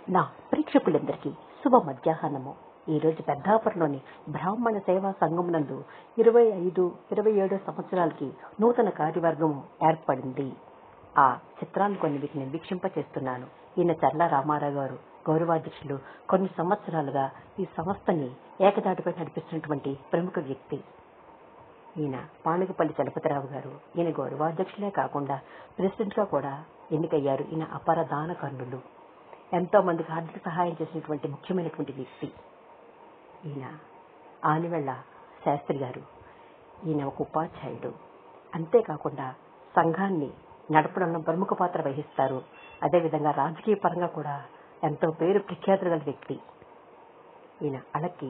నా ప్రేక్షకులందరికీ శుభ మధ్యాహ్నము. ఈరోజు పెద్దాపురంలోని బ్రాహ్మణ సేవా సంఘం నందు 25-27 సంవత్సరాలకి నూతన కార్యవర్గం ఏర్పడింది. ఆ చిత్రాన్ని కొన్ని వీటిని వీక్షింపచేస్తున్నాను. ఈయన చర్ల రామారావు గారు గౌరవాధ్యక్షులు. కొన్ని సంవత్సరాలుగా ఈ సంస్థని ఏకదాటిపై నడిపిస్తున్నటువంటి ప్రముఖ వ్యక్తి. ఈయన పానుగపల్లి చలపతిరావు గారు. ఈయన గౌరవాధ్యక్షులే కాకుండా ప్రెసిడెంట్గా కూడా ఎన్నికయ్యారు. ఈయన అపర దాన కర్ణులు. ఎంతో మందికి ఆర్థిక సహాయం చేసినటువంటి ముఖ్యమైనటువంటి వ్యక్తి. ఈయన ఆనివెళ్ళ శాస్త్రి గారు. ఈయన ఒక ఉపాధ్యాయుడు. అంతేకాకుండా సంఘాన్ని నడపడంలో ప్రముఖ పాత్ర వహిస్తారు. అదేవిధంగా రాజకీయ పరంగా కూడా ఎంతో పేరు ప్రఖ్యాతులు గల వ్యక్తి. ఈయన అలకి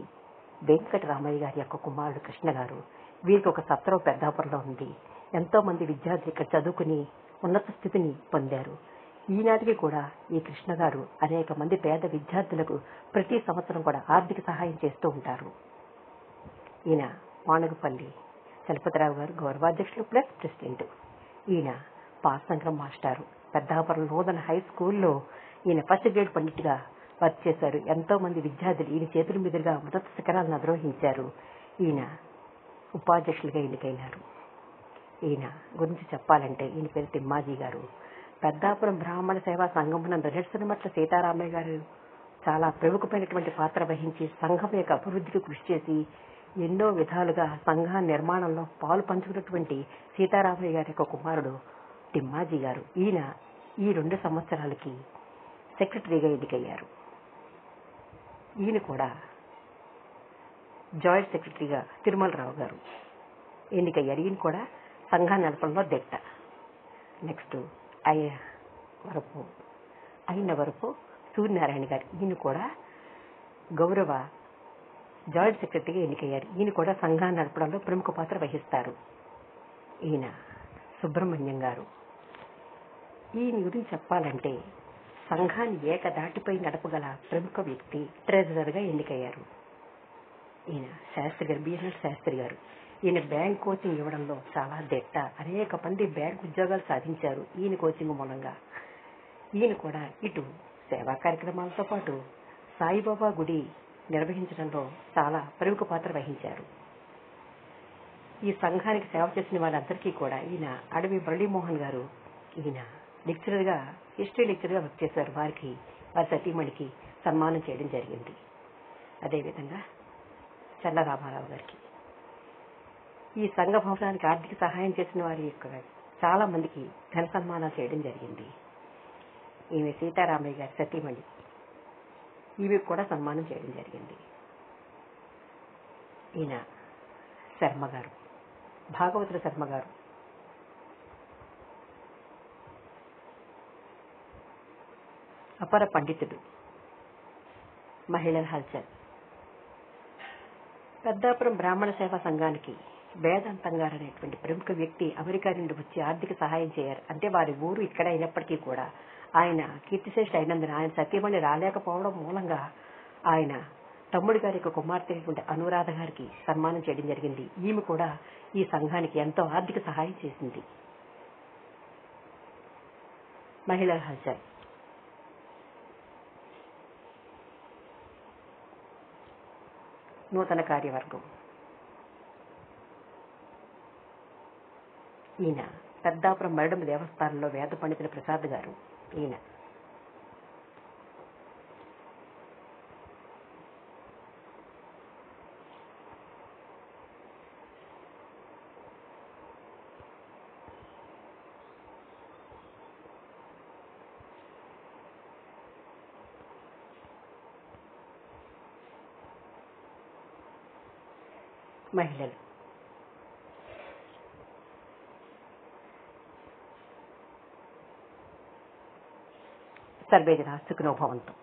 వెంకటరామయ్య గారి యొక్క కుమారుడు కృష్ణ గారు. వీరికి ఒక సత్రం పెద్దాపురంలో ఉంది. ఎంతో మంది విద్యార్థులు ఇక్కడ చదువుకుని ఉన్నత స్థితిని పొందారు. ఈనాటికి కూడా ఈ కృష్ణ గారు అనేక మంది పేద విద్యార్థులకు ప్రతి సంవత్సరం కూడా ఆర్థిక సహాయం చేస్తూ ఉంటారు. ఈయన పానుగపల్లి చలపతిరావు గారు గౌరవాధ్యక్షులు ప్లస్ ప్రెసిడెంట్. ఈయన పాసంక్రం మాస్టారు. పెద్దాపురం నూతన హై స్కూల్లో ఈయన ఫస్ట్ గ్రేడ్ పండిట్గా వర్క్ చేశారు. ఎంతో మంది విద్యార్థులు ఈయన చేతుల మీదుగా ఉన్నత శిఖరాలను అధిరోహించారు. ఈయన ఉపాధ్యక్షులుగా ఎన్నికైనారు. ఈయన గురించి చెప్పాలంటే ఈయన పేరు తిమ్మాజీ గారు. పెద్దాపురం బ్రాహ్మణ సేవా సంఘం నందు నిరసనమట్ల సీతారామయ్య గారు చాలా ప్రముఖమైనటువంటి పాత్ర వహించి సంఘం యొక్క అభివృద్ధికి కృషి చేసి ఎన్నో విధాలుగా సంఘ నిర్మాణంలో పాలు పంచుకున్నటువంటి సీతారామయ్య గారి యొక్క కుమారుడు తిమ్మాజీ గారు. ఈయన ఈ 2 సంవత్సరాలకి సెక్రటరీగా ఎన్నికయ్యారు. ఈయన కూడా జాయింట్ సెక్రటరీగా తిరుమలరావు గారు ఎన్నికయ్యారు. ఈయన కూడా సంఘాన్ని నడపడంలో దిట్ట. నెక్స్ట్ అయిన వరపు సూర్యనారాయణ గారు. ఈయన కూడా గౌరవ జాయింట్ సెక్రటరీగా ఎన్నికయ్యారు. ఈయన కూడా సంఘాన్ని నడపడంలో ప్రముఖ పాత్ర వహిస్తారు. ఈయన సుబ్రహ్మణ్యం గారు. ఈయన గురించి చెప్పాలంటే సంఘాన్ని ఏకదాటిపై నడపగల ప్రముఖ వ్యక్తి. ట్రెజరర్గా ఎన్నికయ్యారు. ఈయన శాస్త్రి గారు, బిఎన్ఎల్ శాస్త్రి గారు. ఈయన బ్యాంక్ కోచింగ్ ఇవ్వడంలో చాలా దిట్ట. అనేక మంది బ్యాంక్ ఉద్యోగాలు సాధించారు ఈయన కోచింగ్ మూలంగా. ఈయన కూడా ఇటు సేవా కార్యక్రమాలతో పాటు సాయిబాబా గుడి నిర్వహించడంలో చాలా ప్రముఖ పాత్ర వహించారు. ఈ సంఘానికి సేవ చేసిన వాళ్ళందరికీ కూడా ఈయన అడవి మురళీమోహన్ గారు. ఈయన లెక్చరర్గా హిస్టరీ లెక్చరర్గా వర్క్ చేశారు. వారి సతీమణికి సన్మానం చేయడం జరిగింది. అదేవిధంగా చల్ల రామారావు గారికి ఈ సంఘ భవనానికి ఆర్థిక సహాయం చేసిన వారి యొక్క చాలా మందికి ఘన సన్మానాలు చేయడం జరిగింది. ఈమె సీతారామయ్య గారి సతీమణి. ఈమెకు కూడా సన్మానం చేయడం జరిగింది. ఈయన శర్మ గారు, భాగవతుల శర్మ గారు. అపర పండితుడు, మహిళల హల్చల్. పెద్దాపురం బ్రాహ్మణ సేవా సంఘానికి వేదాంతం గారు అనేటువంటి ప్రముఖ వ్యక్తి అమెరికా నుండి వచ్చి ఆర్థిక సహాయం చేయారు. అంటే వారి ఊరు ఇక్కడ అయినప్పటికీ కూడా ఆయన కీర్తిశేషులు అయినందున ఆయన సత్యమణి రాలేకపోవడం మూలంగా ఆయన తమ్ముడి గారి యొక్క కుమార్తె అనురాధ గారికి సన్మానం చేయడం జరిగింది. ఈమె కూడా ఈ సంఘానికి ఎంతో ఆర్థిక సహాయం చేసింది. మహిళల హల్చల్. నూతన కార్యవర్గం. ఈయన పెద్దాపురం మరడమ దేవస్థానంలో వేద పండితుల ప్రసాద్ గారు. ఈయన మహిళలు. సర్వేజన సుఖినో భవంతు.